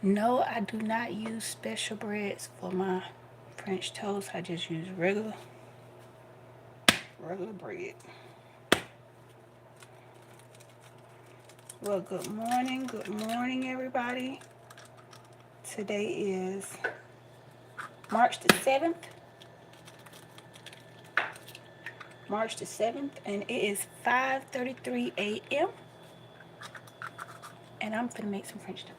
No, I do not use special breads for my French toast. I just use regular bread. Well, good morning, everybody. Today is March the 7th. And it is 5:33 a.m. and I'm finna make some French toast.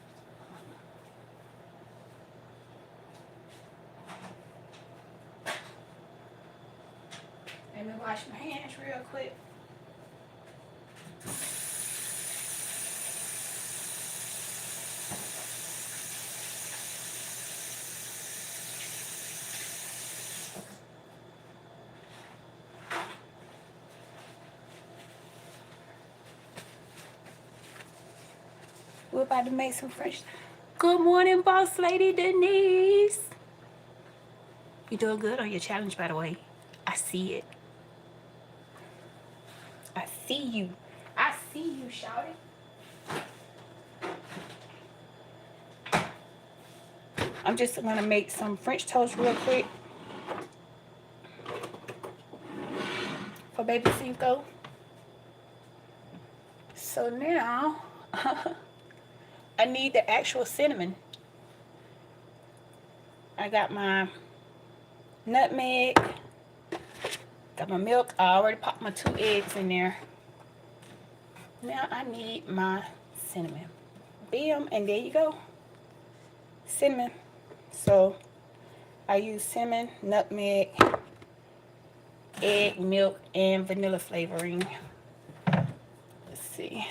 Let me wash my hands real quick. We're about to make some French toast. Good morning, boss lady Denise. You doing good on your challenge, by the way. I see it. I see you. I see you, shouting. I'm just gonna make some French toast real quick for baby Cinco. So now I need the actual cinnamon. I got my nutmeg, got my milk. I already popped my 2 eggs in there. Now I need my cinnamon. Bam, and there you go. Cinnamon. So I use cinnamon, nutmeg, egg, milk, and vanilla flavoring. Let's see.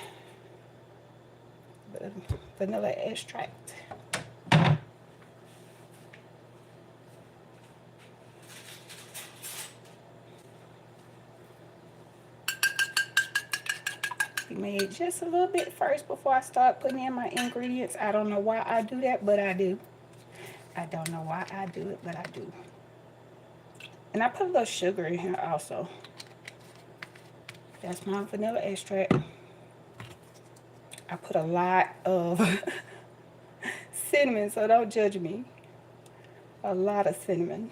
The vanilla extract. Made just a little bit first before I start putting in my ingredients. I don't know why I do that, but I do. I don't know why I do it, but I do. And I put a little sugar in here also. That's my vanilla extract. I put a lot of cinnamon, so don't judge me. A lot of cinnamon.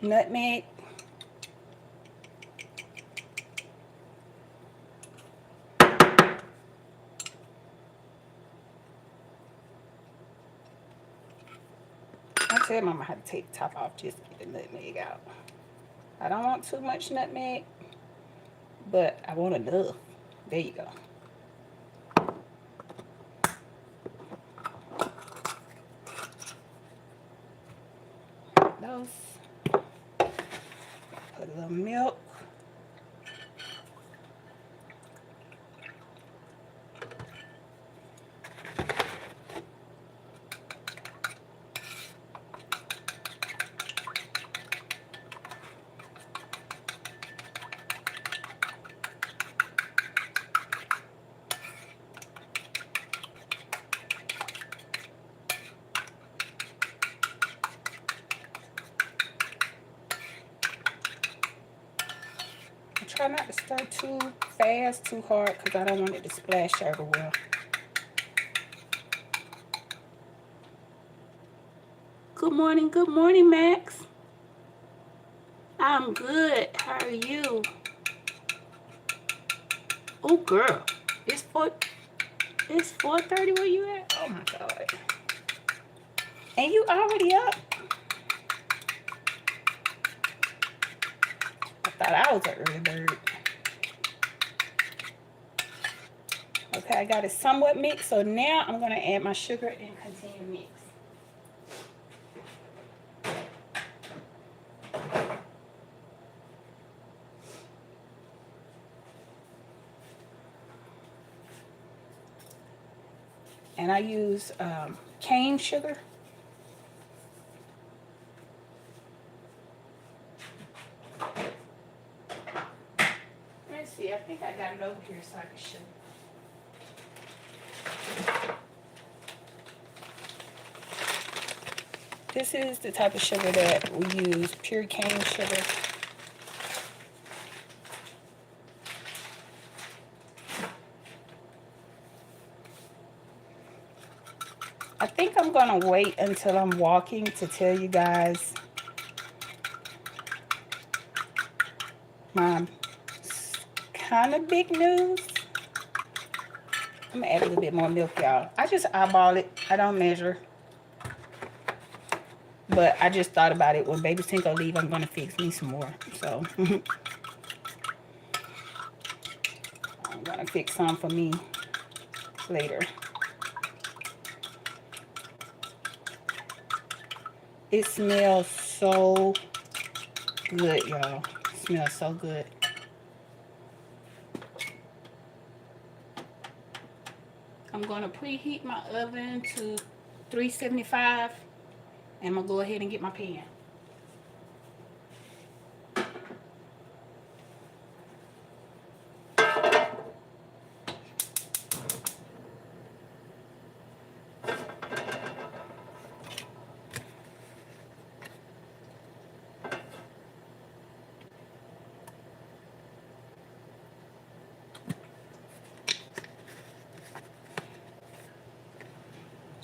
Nutmeg. I tell Mama how to take the top off just to get the nutmeg out. I don't want too much nutmeg, but I want enough. There you go. Those. Put a little milk. Try not to stir too fast, too hard, because I don't want it to splash everywhere. Good morning, Max. I'm good. How are you? Oh, girl, it's 4:30. Where you at? Oh my God. And you already up? I thought I was an early bird. Okay, I got it somewhat mixed, so now I'm gonna add my sugar and continue to mix. And I use cane sugar. Let's see, I think I got it over here so I can show you. This is the type of sugar that we use, pure cane sugar. I think I'm gonna wait until I'm walking to tell you guys my kind of big news. I'm gonna add a little bit more milk, y'all. I just eyeball it. I don't measure. But I just thought about it. When Baby Cinco leave, I'm gonna fix me some more. So I'm gonna fix some for me later. It smells so good, y'all. It smells so good. I'm gonna preheat my oven to 375, and I'm gonna go ahead and get my pan.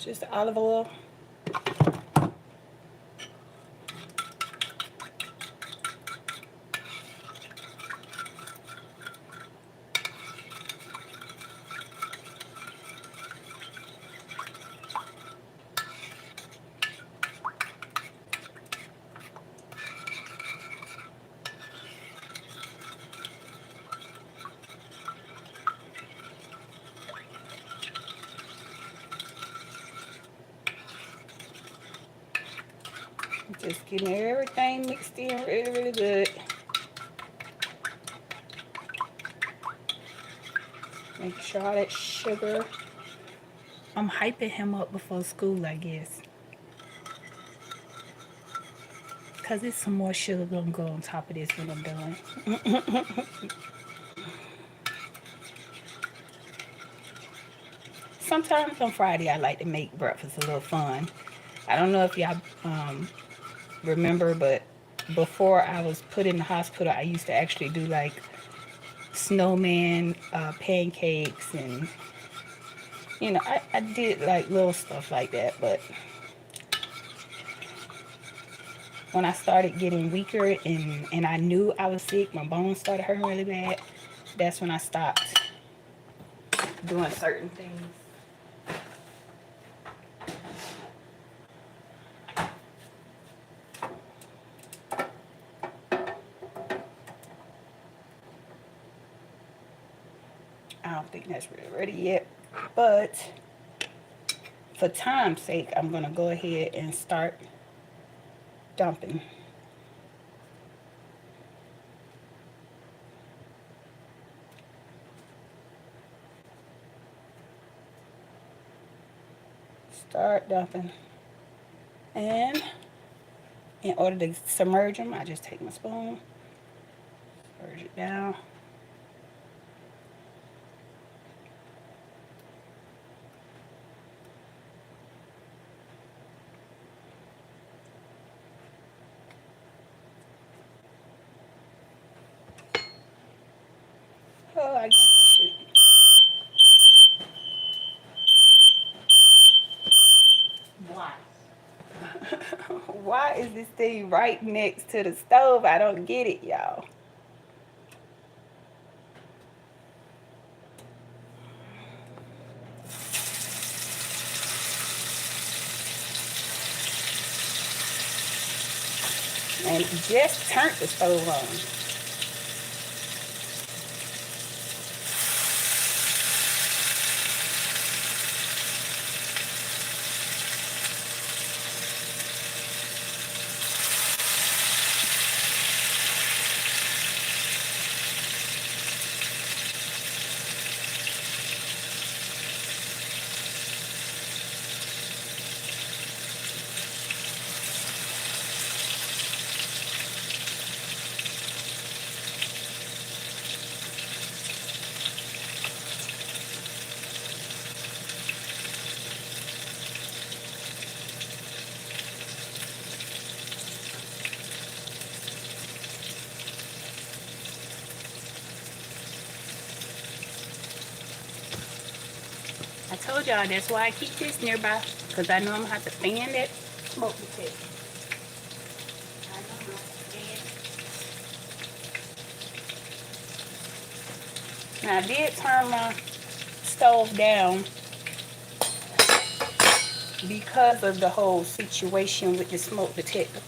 Just olive oil. Just getting everything mixed in really, really good. Make sure all that sugar. I'm hyping him up before school, I guess. Because there's some more sugar gonna go on top of this when I'm done. Sometimes on Friday, I like to make breakfast a little fun. I don't know if y'all remember, but before I was put in the hospital, I used to actually do like snowman pancakes, and you know, I did like little stuff like that. But when I started getting weaker and I knew I was sick, my bones started hurting really bad, that's when I stopped doing certain things. I don't think that's really ready yet, but for time's sake, I'm gonna go ahead and start dumping. Start dumping. And in order to submerge them, I just take my spoon, submerge it down. Oh, I guess I should. Why? Why is this thing right next to the stove? I don't get it, y'all. And just turned the stove on. told y'all that's why I keep this nearby, because I know I'm gonna have to fan that smoke detector. I know I'm gonna have to fan it. Now I did turn my stove down because of the whole situation with the smoke detector.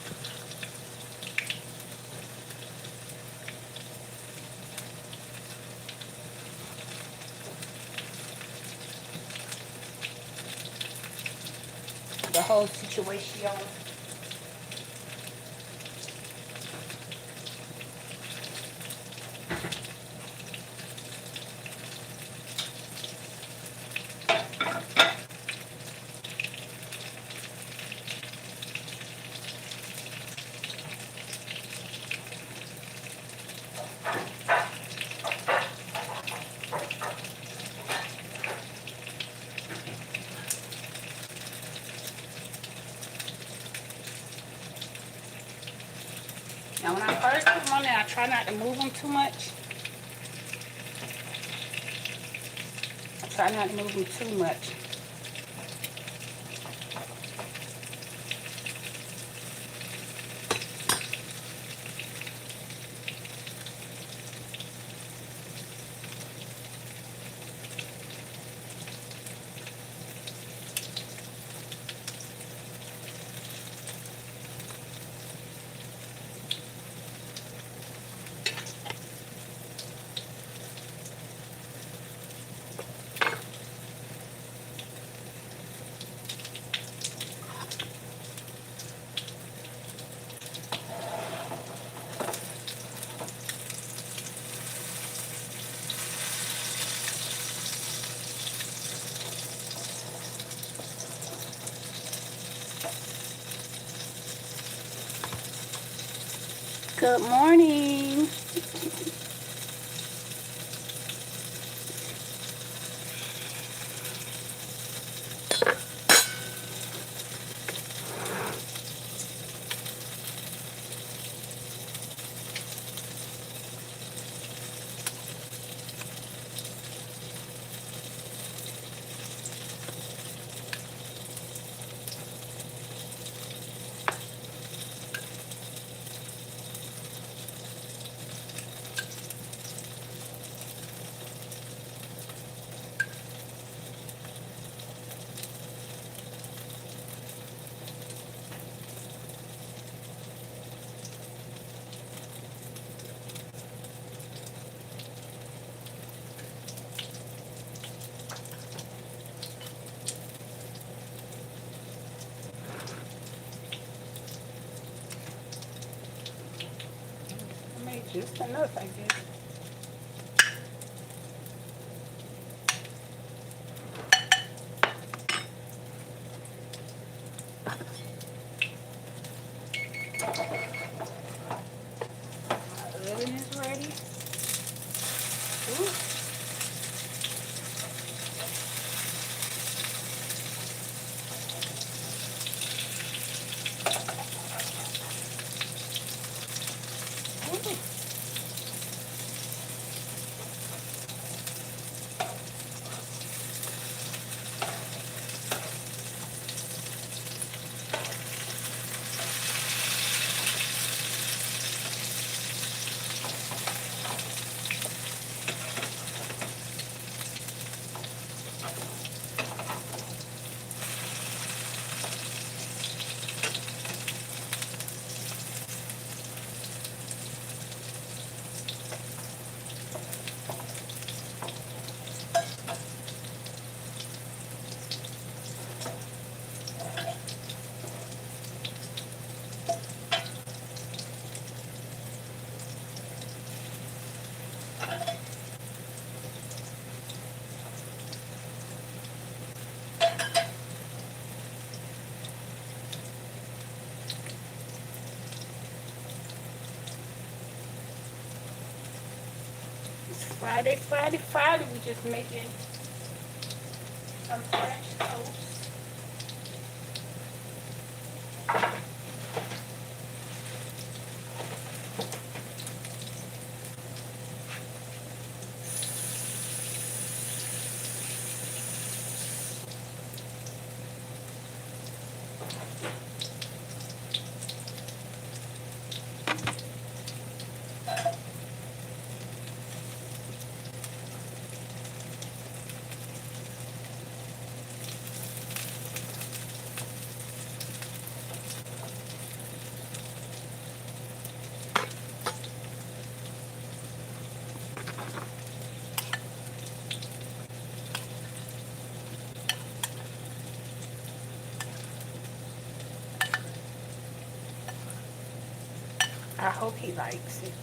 The whole situation. Now when I first put them on there, I try not to move them too much. I try not to move them too much. Good morning. I made just enough, I guess. My oven is ready. Ooh. Ooh. It's Friday, Friday, Friday. We just making some French toast. I hope he likes it.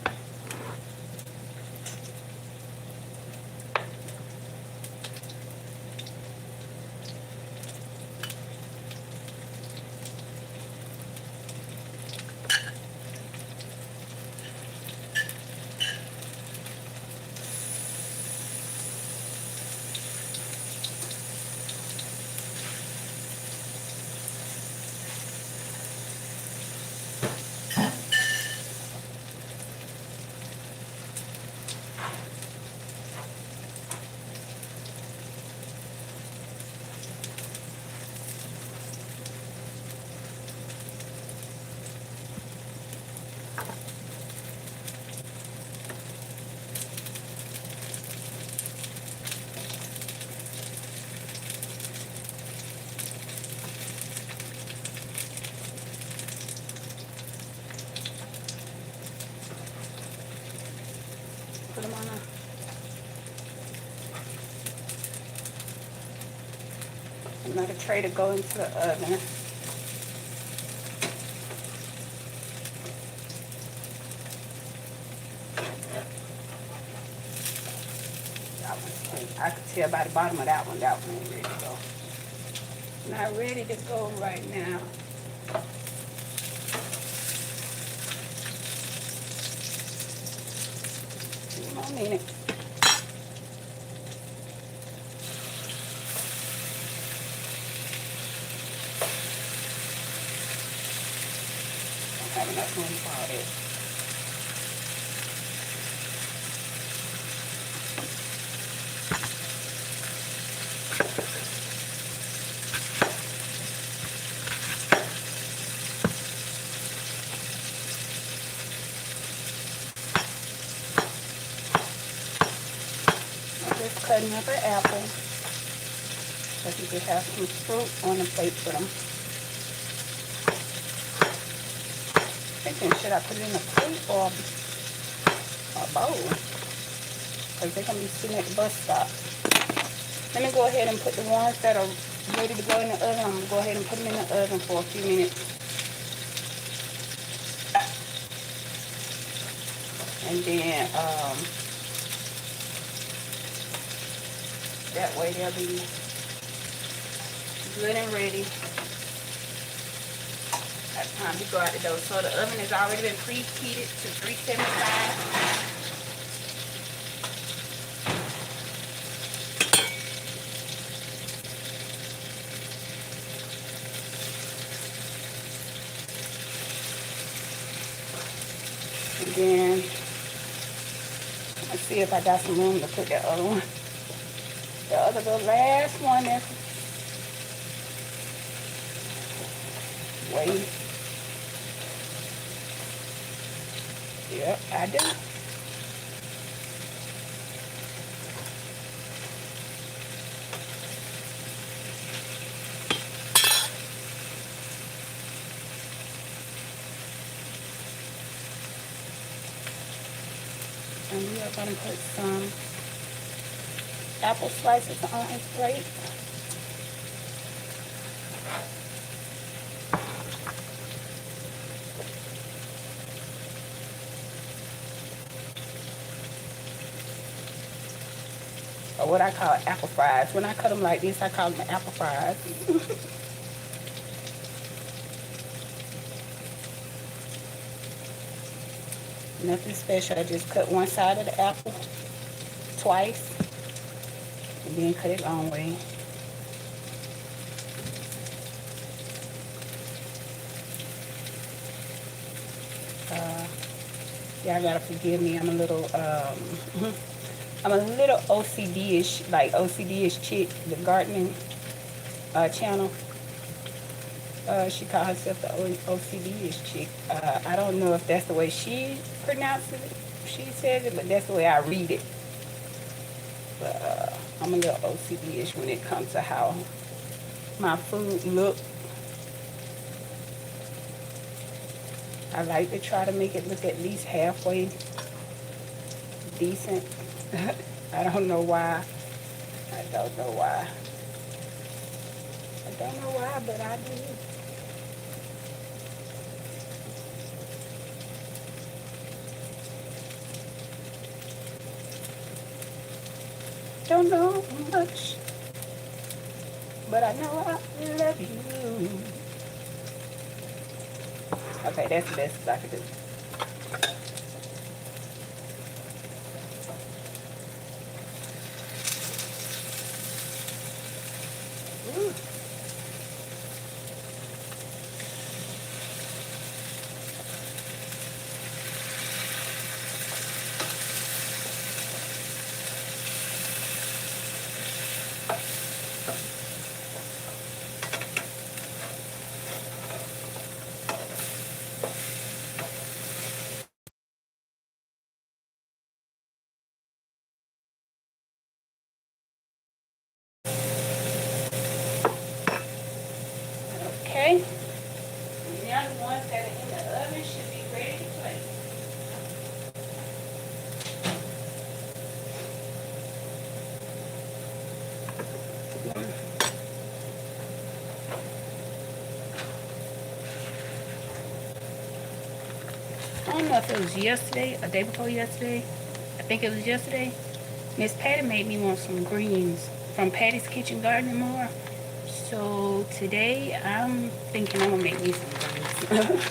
Put them on another tray to go into the oven. That one's, I could tell by the bottom of that one ain't ready to go. Not ready to go right now. Two more minutes. Don't have enough room for all this. Just cutting up an apple so you can have some fruit on the plate for them. Thinking, should I put it in a plate or a bowl? Because they're going to be sitting at the bus stop. Let me go ahead and put the ones that are ready to go in the oven. I'm going to go ahead and put them in the oven for a few minutes. And then, that way they'll be good and ready. That's time to go out the door. So the oven has already been preheated to 375. And then, let's see if I got some room to put that other one. The last one is wait. Yep, I do. And we are going to put some apple slices on his plate. Or what I call apple fries. When I cut them like this, I call them apple fries. Nothing special. I just cut one side of the apple twice. And then cut it long way. Y'all gotta forgive me. I'm a little OCD-ish, like OCD-ish chick, the gardening channel. She called herself the OCD-ish chick. I don't know if that's the way she pronounces it. She says it, but that's the way I read it. But I'm a little OCD-ish when it comes to how my food look. I like to try to make it look at least halfway decent. I don't know why. I don't know why. I don't know why, but I do. Don't know much, but I know I love you. Okay, that's the best I could do. Ooh. Okay. Now the ones that are in the oven should be ready to plate. I don't know if it was yesterday or day before yesterday. I think it was yesterday. Miss Patty made me want some greens from Patty's Kitchen Garden and more. So today I'm thinking I'm gonna make me some greens.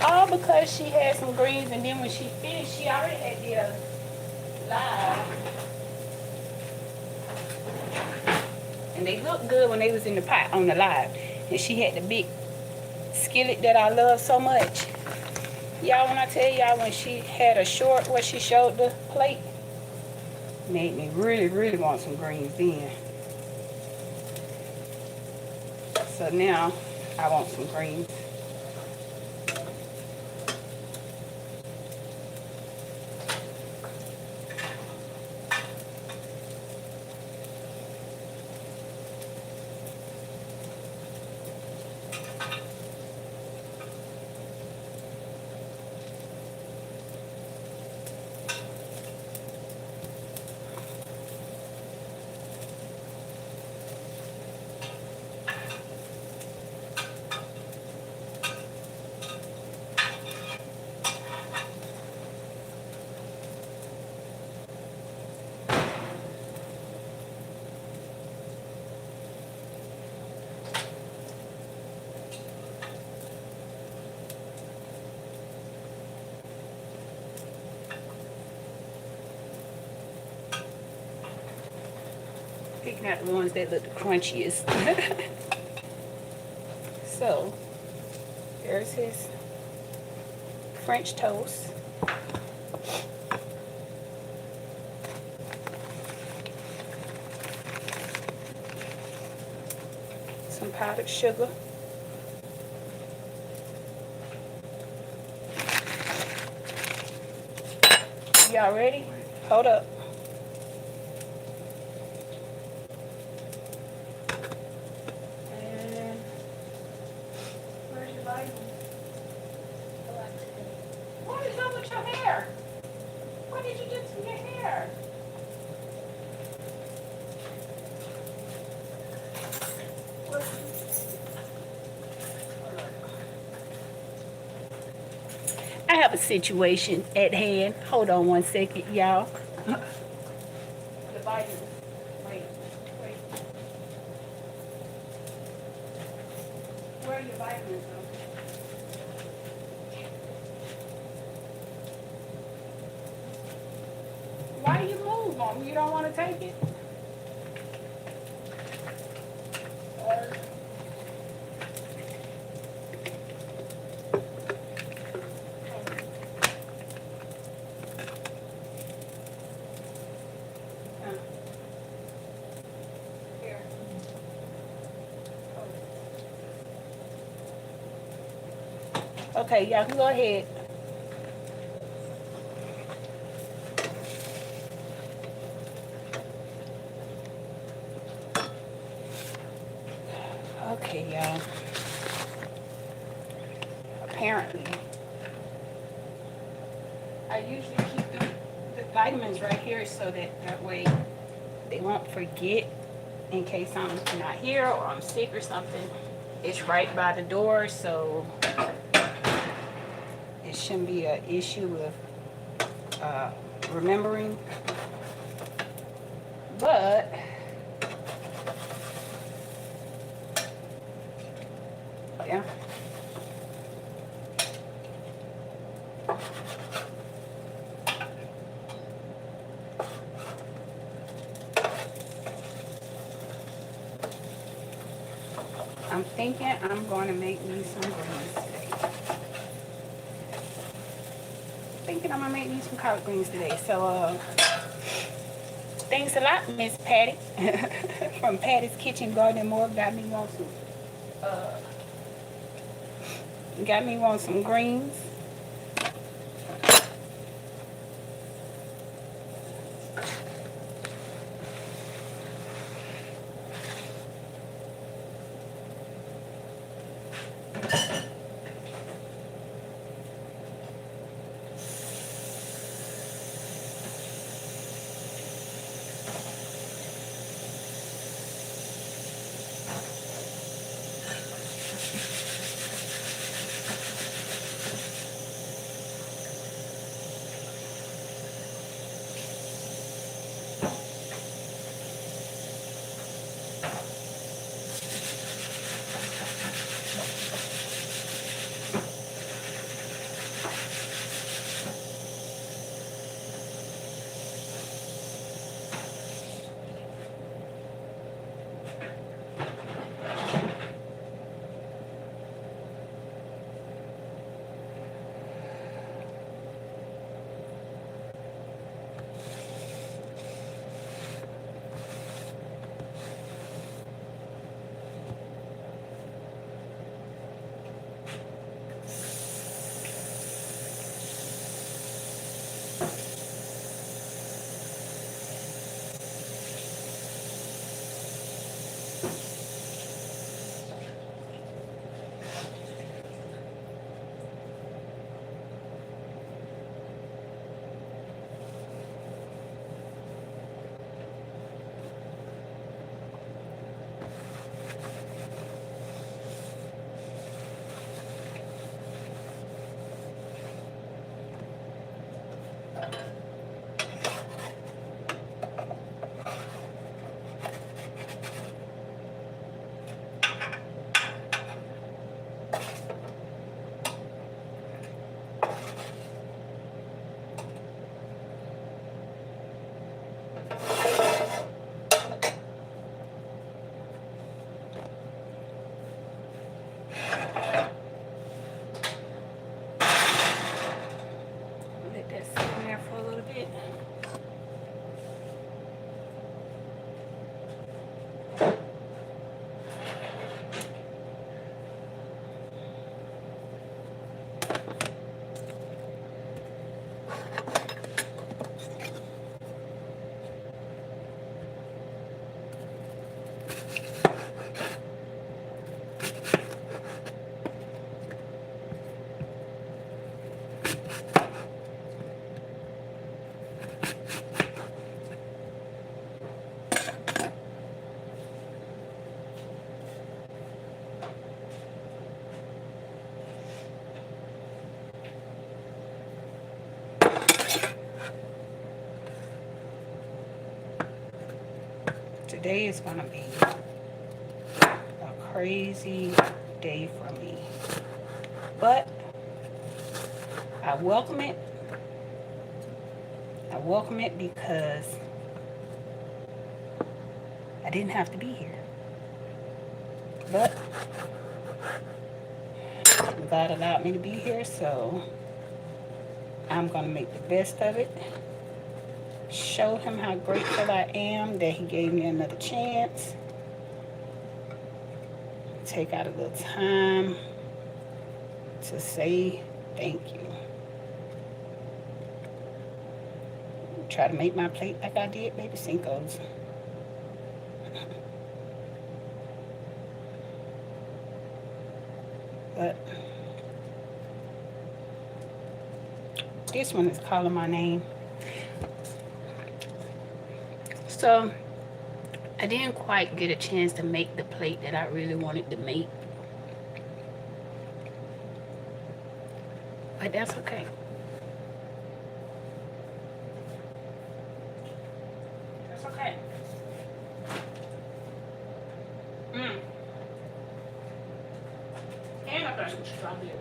All because she had some greens, and then when she finished, she already had the live. And they looked good when they was in the pot on the live. And she had the big skillet that I love so much. Y'all, when I tell y'all, when she had a short where she showed the plate, made me really, really want some greens then. So now I want some greens. Picking out the ones that look the crunchiest. So, there's his French toast. Some powdered sugar. Y'all ready? Hold up. And where's your Bible? What is up with your hair? What did you do to your hair? I have a situation at hand. Hold on one second, y'all. The Bible. Wait. Where are your vitamins? Why do you move, Mom? You don't want to take it? Here. Okay, y'all can go ahead. Okay, y'all. Apparently, I usually keep the vitamins right here so that way they won't forget in case I'm not here or I'm sick or something. It's right by the door, so it shouldn't be an issue with remembering. But yeah. I'm thinking I'm going to make me some greens today. Thinking I'm going to make me some collard greens today. So, thanks a lot, Miss Patty. From Patty's Kitchen Garden and More. Got me want some greens. Let that sit in there for a little bit. Today is going to be a crazy day for me. But I welcome it. I welcome it because I didn't have to be here. But God allowed me to be here, so I'm going to make the best of it. Show him how grateful I am that he gave me another chance. Take out a little time to say thank you. Try to make my plate like I did Baby Cinco's. But this one is calling my name. So I didn't quite get a chance to make the plate that I really wanted to make. But that's okay. That's okay. And I got some strawberries.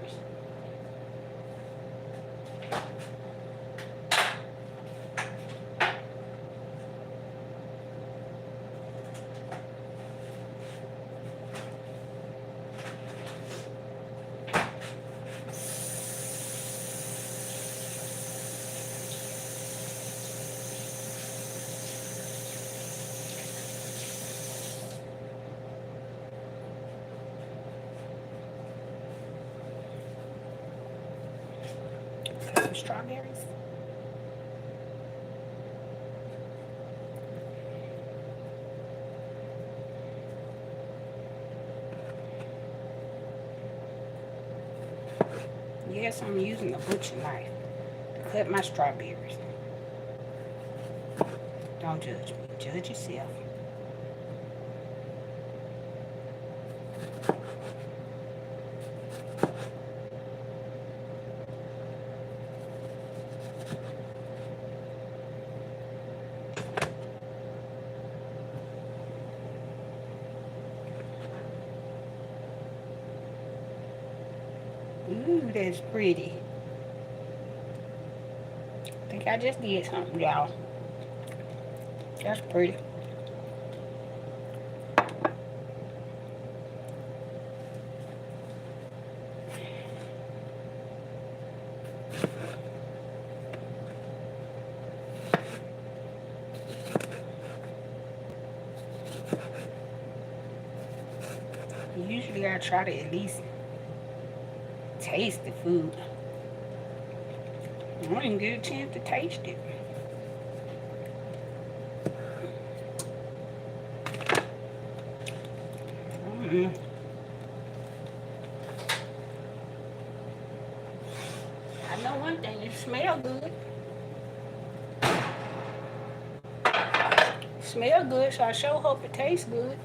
Got some strawberries. Yes, I'm using a butcher knife to cut my strawberries. Don't judge me. Judge yourself. Ooh, that's pretty. I think I just did something, y'all. That's pretty. Usually I try to at least taste the food. I don't even get a chance to taste it. I know one thing, it smells good. Smell good, so I sure hope it tastes good.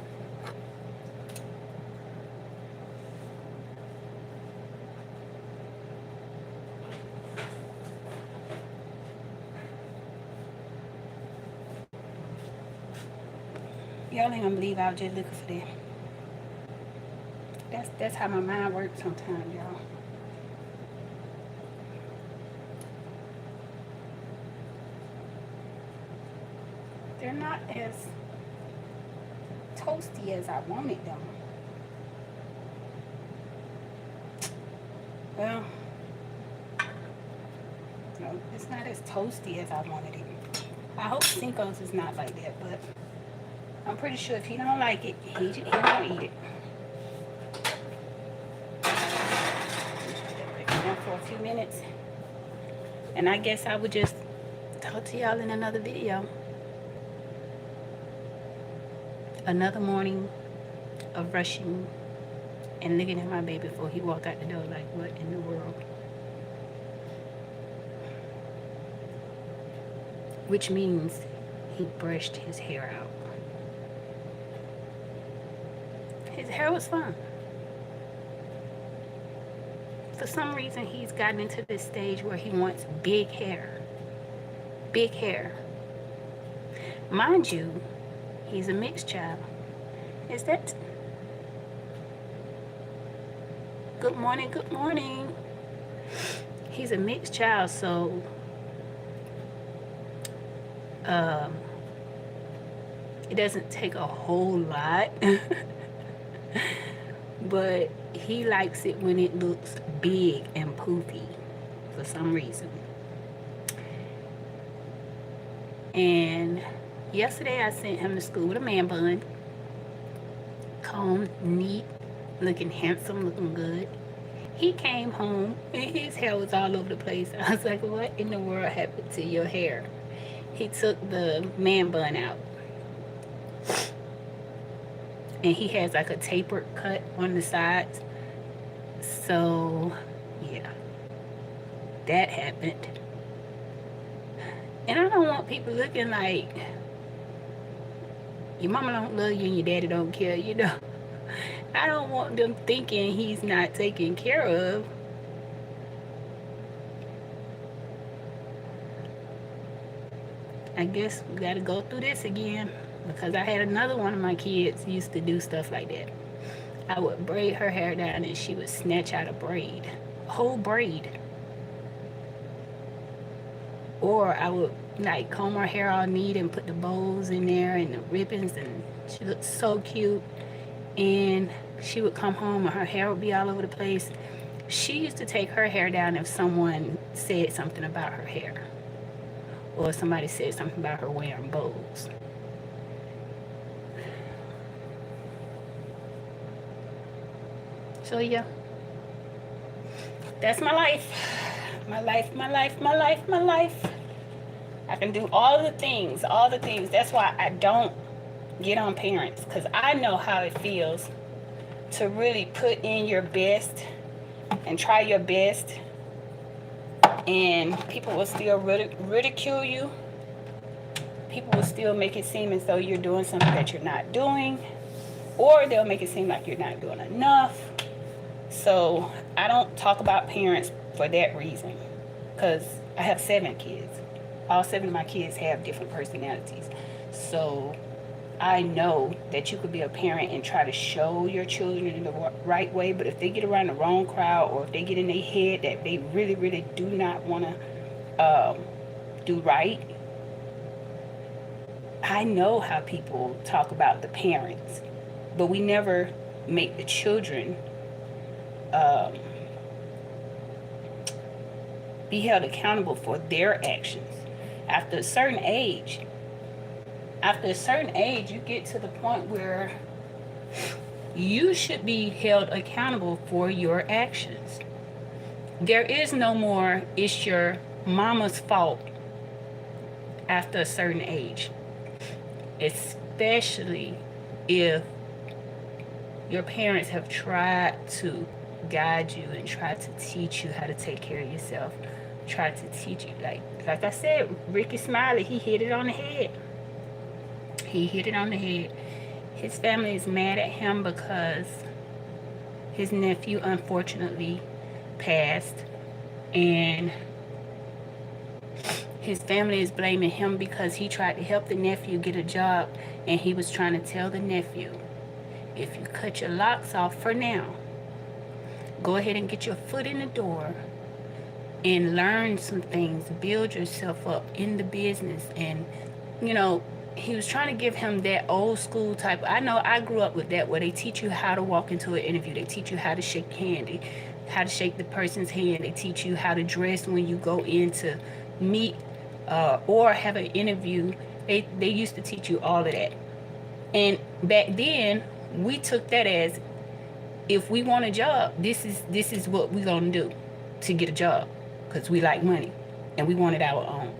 Y'all ain't gonna believe I was just looking for that. That's how my mind works sometimes, y'all. They're not as toasty as I wanted them. Well, no, it's not as toasty as I wanted it. I hope Cinco's is not like that, but I'm pretty sure if he don't like it, he won't eat it. For a few minutes, and I guess I would just talk to y'all in another video. Another morning of rushing and looking at my baby before he walked out the door like, what in the world? Which means he brushed his hair out. His hair was fine. For some reason, he's gotten into this stage where he wants big hair. Big hair. Mind you, he's a mixed child. Is that... Good morning, good morning. He's a mixed child, so... it doesn't take a whole lot. But he likes it when it looks big and poofy for some reason. And yesterday I sent him to school with a man bun. Combed, neat, looking handsome, looking good. He came home and his hair was all over the place. I was like, what in the world happened to your hair? He took the man bun out and he has like a tapered cut on the sides. So, yeah, that happened. And I don't want people looking like your mama don't love you and your daddy don't care, you know. I don't want them thinking he's not taken care of. I guess we gotta go through this again because I had another one of my kids used to do stuff like that. I would braid her hair down and she would snatch out a braid, a whole braid. Or I would like comb her hair all neat and put the bows in there and the ribbons, and she looked so cute. And she would come home and her hair would be all over the place. She used to take her hair down if someone said something about her hair, or somebody said something about her wearing bows. So yeah, that's my life. My life, my life, my life, my life. I can do all the things, all the things. That's why I don't get on parents, because I know how it feels to really put in your best and try your best, and people will still ridicule you. People will still make it seem as though you're doing something that you're not doing, or they'll make it seem like you're not doing enough. So I don't talk about parents for that reason, because I have 7 kids. All 7 of my kids have different personalities. So I know that you could be a parent and try to show your children in the right way, but if they get around the wrong crowd, or if they get in their head that they really, really do not want to do right, I know how people talk about the parents, but we never make the children be held accountable for their actions. After a certain age, you get to the point where you should be held accountable for your actions. There is no more, it's your mama's fault after a certain age. Especially if your parents have tried to guide you and tried to teach you how to take care of yourself. Tried to teach you, like I said, Ricky Smiley, he hit it on the head. He hit it on the head. His family is mad at him because his nephew unfortunately passed, and his family is blaming him because he tried to help the nephew get a job, and he was trying to tell the nephew, if you cut your locks off for now, go ahead and get your foot in the door and learn some things, build yourself up in the business. And you know, he was trying to give him that old school type. I know I grew up with that, where they teach you how to walk into an interview, they teach you how to shake hand, how to shake the person's hand, they teach you how to dress when you go in to meet or have an interview. They used to teach you all of that. And back then we took that as, if we want a job, this is what we're gonna do to get a job, because we like money and we wanted our own.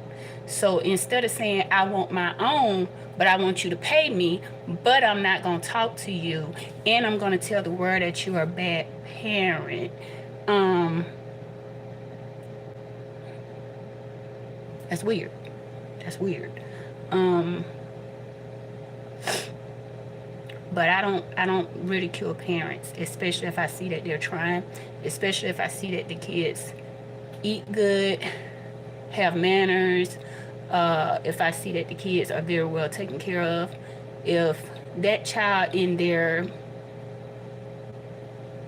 So instead of saying, I want my own, but I want you to pay me, but I'm not going to talk to you, and I'm going to tell the world that you are a bad parent, that's weird. That's weird. But I don't ridicule parents, especially if I see that they're trying, especially if I see that the kids eat good, have manners, if I see that the kids are very well taken care of. If that child in their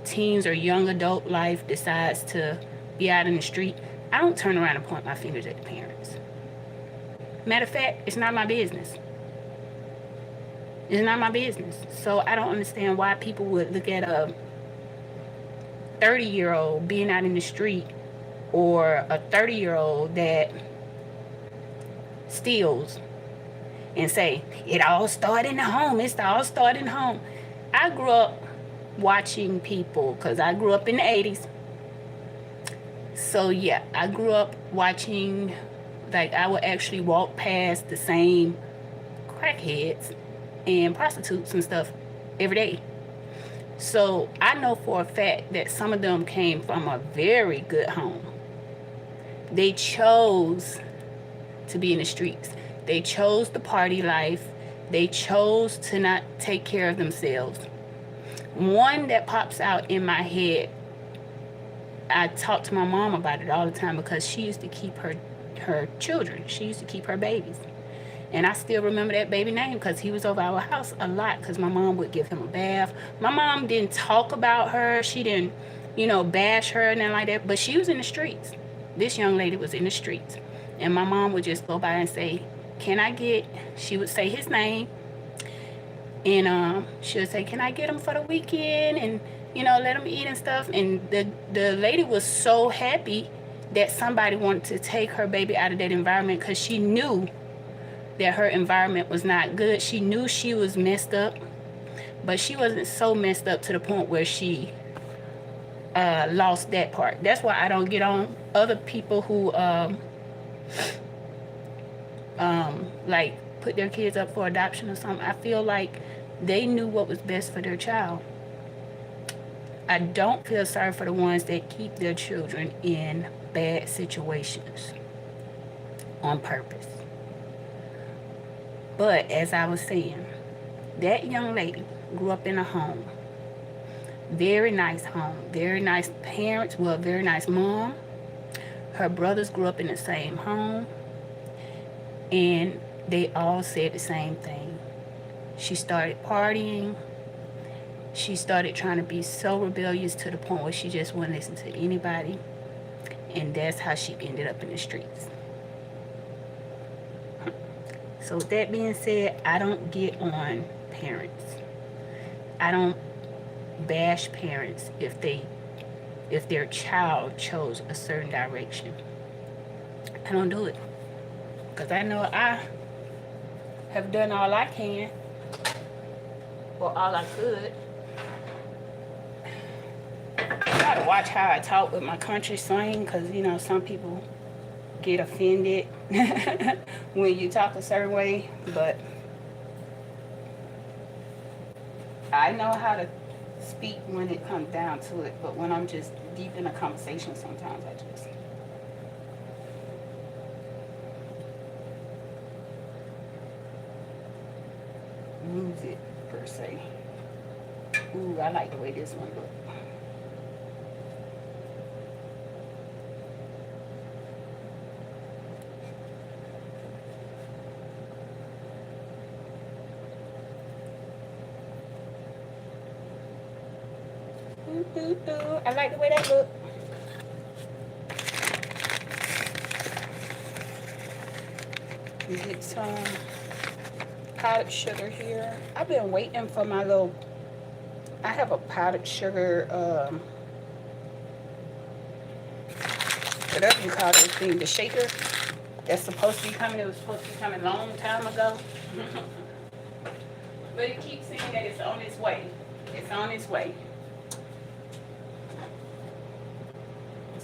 teens or young adult life decides to be out in the street, I don't turn around and point my fingers at the parents. Matter of fact, it's not my business. It's not my business. So I don't understand why people would look at a 30-year-old being out in the street, or a 30-year-old that steals, and say, it all started in the home. It's all started in the home. I grew up watching people, because I grew up in the 80s. So yeah, I grew up watching, like I would actually walk past the same crackheads and prostitutes and stuff every day. So I know for a fact that some of them came from a very good home. They chose to be in the streets. They chose the party life. They chose to not take care of themselves. One that pops out in my head, I talk to my mom about it all the time because she used to keep her children. She used to keep her babies. And I still remember that baby name because he was over our house a lot because my mom would give him a bath. My mom didn't talk about her. She didn't, bash her and nothing like that. But she was in the streets. This young lady was in the streets. And my mom would just go by and say, can I get, she would say his name. And she would say, can I get him for the weekend? And, let him eat and stuff. And the lady was so happy that somebody wanted to take her baby out of that environment because she knew that her environment was not good. She knew she was messed up, but she wasn't so messed up to the point where she lost that part. That's why I don't get on other people who like put their kids up for adoption or something. I feel like they knew what was best for their child. I don't feel sorry for the ones that keep their children in bad situations on purpose. But as I was saying, that young lady grew up in a home. Very nice home. Very nice parents. Well, very nice mom. Her brothers grew up in the same home. And they all said the same thing. She started partying. She started trying to be so rebellious to the point where she just wouldn't listen to anybody. And that's how she ended up in the streets. So with that being said, I don't get on parents. I don't bash parents if their child chose a certain direction. I don't do it. Because I know I have done all I can. Or all I could. I gotta watch how I talk with my country slang because, some people get offended when you talk a certain way, but I know how to speak when it comes down to it, but when I'm just deep in a conversation, sometimes I just lose it, per se. Ooh, I like the way this one looks. I like the way that look. Get some powdered sugar here. I've been waiting for my little, I have a powdered sugar, whatever you call this thing, the shaker that's supposed to be coming. It was supposed to be coming a long time ago. But it keeps saying that it's on its way. It's on its way.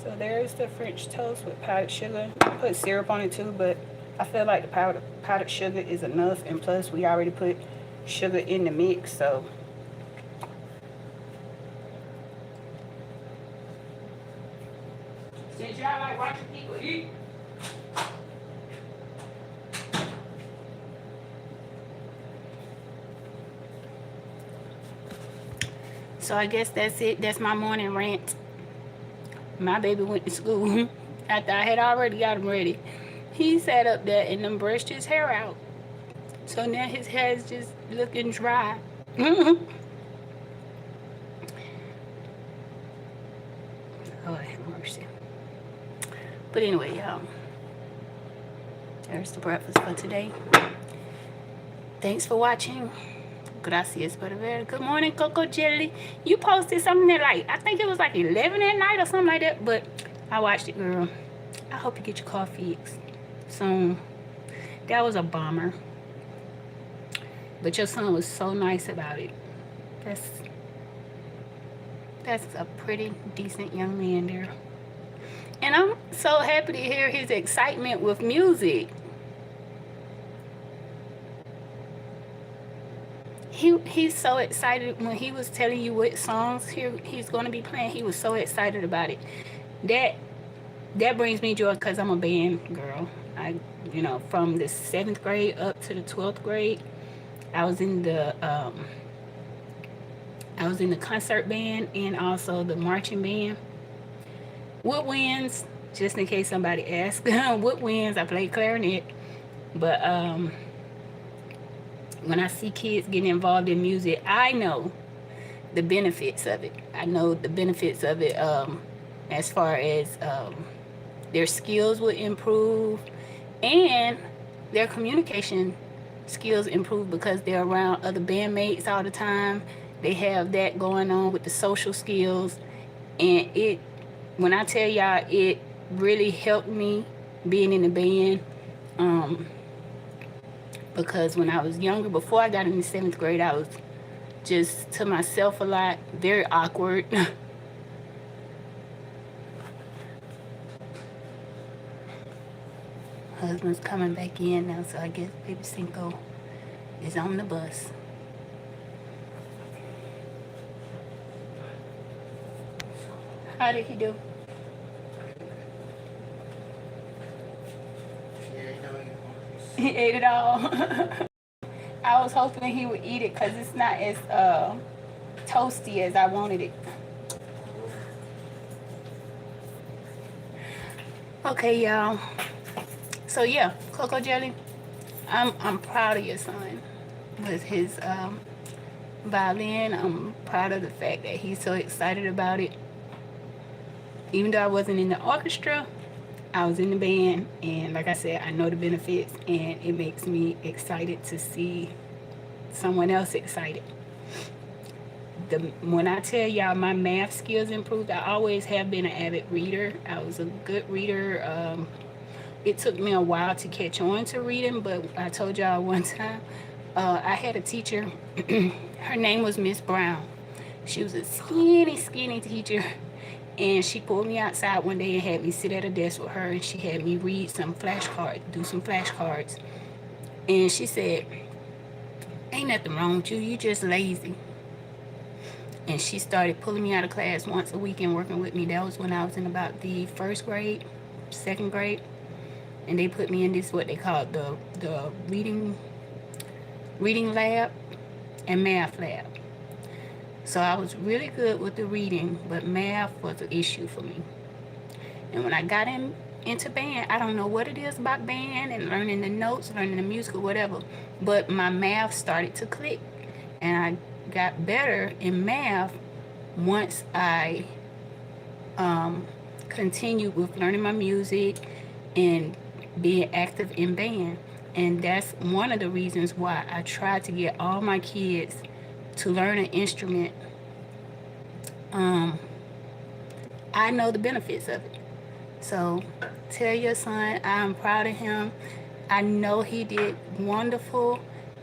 So there's the French toast with powdered sugar. I put syrup on it too, but I feel like the powdered sugar is enough. And plus, we already put sugar in the mix, so. Since y'all like watching people eat. So I guess that's it. That's my morning rant. My baby went to school after I had already got him ready. He sat up there and then brushed his hair out. So now his hair is just looking dry. Oh, have mercy. But anyway, y'all. There's the breakfast for today. Thanks for watching. Gracias por ver. Good morning, Coco Jelly. You posted something at I think it was 11 at night or something like that, but I watched it, girl. I hope you get your car fixed soon. That was a bummer. But your son was so nice about it. That's a pretty decent young man there. And I'm so happy to hear his excitement with music. He's so excited when he was telling you what songs he's going to be playing. He was so excited about it. That that brings me joy because I'm a band girl. From the 7th grade up to the 12th grade, I was in the concert band and also the marching band. Woodwinds, just in case somebody asks, woodwinds. I played clarinet, but when I see kids getting involved in music, I know the benefits of it. I know the benefits of it as far as their skills would improve and their communication skills improve because they're around other bandmates all the time. They have that going on with the social skills. And when I tell y'all, it really helped me being in the band. Because when I was younger, before I got in the 7th grade, I was just to myself a lot, very awkward. Husband's coming back in now, so I guess baby Cinco is on the bus. How did he do? He ate it all. I was hoping he would eat it because it's not as toasty as I wanted it. Okay, y'all. So yeah, Cocoa Jelly, I'm proud of your son with his violin. I'm proud of the fact that he's so excited about it. Even though I wasn't in the orchestra, I was in the band, and like I said, I know the benefits, and it makes me excited to see someone else excited. When I tell y'all my math skills improved, I always have been an avid reader. I was a good reader. It took me a while to catch on to reading, but I told y'all one time, I had a teacher. Her name was Miss Brown. She was a skinny teacher. And she pulled me outside one day and had me sit at a desk with her, and she had me read some flashcards, do some flashcards. And she said, ain't nothing wrong with you, you just lazy. And she started pulling me out of class once a week and working with me. That was when I was in about the 1st grade, 2nd grade. And they put me in this, what they call the reading lab and math lab. So I was really good with the reading, but math was an issue for me. And when I got into band, I don't know what it is about band and learning the notes, learning the music or whatever, but my math started to click. And I got better in math once I continued with learning my music and being active in band. And that's one of the reasons why I tried to get all my kids to learn an instrument. I know the benefits of it. So tell your son I'm proud of him. I know he did wonderful.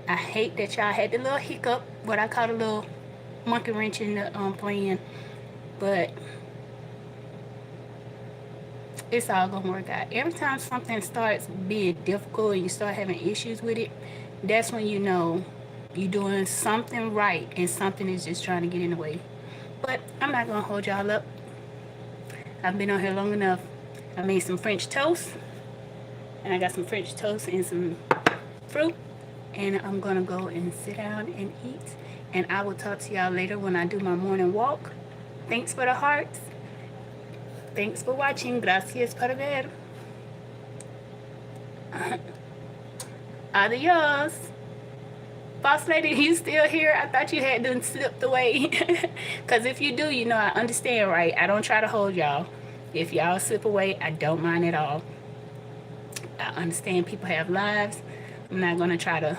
I hate that y'all had the little hiccup, what I call a little monkey wrench in the plan, but it's all gonna work out. Every time something starts being difficult and you start having issues with it, that's when you know you're doing something right and something is just trying to get in the way. But I'm not gonna hold y'all up. I've been on here long enough. I made some French toast, and I got some French toast and some fruit, and I'm gonna go and sit down and eat. And I will talk to y'all later when I do my morning walk. Thanks for the hearts. Thanks for watching. Gracias por ver. Adios. Boss lady, you still here? I thought you had done slipped away. Because if you do, you know I understand, right? I don't try to hold y'all. If y'all slip away, I don't mind at all. I understand people have lives. I'm not going to try to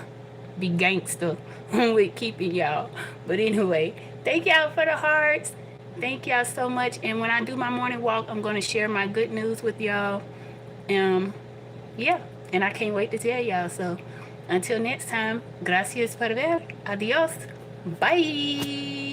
be gangster with keeping y'all. But anyway, thank y'all for the hearts. Thank y'all so much. And when I do my morning walk, I'm going to share my good news with y'all. Yeah, and I can't wait to tell y'all. So until next time, gracias por ver. Adios. Bye.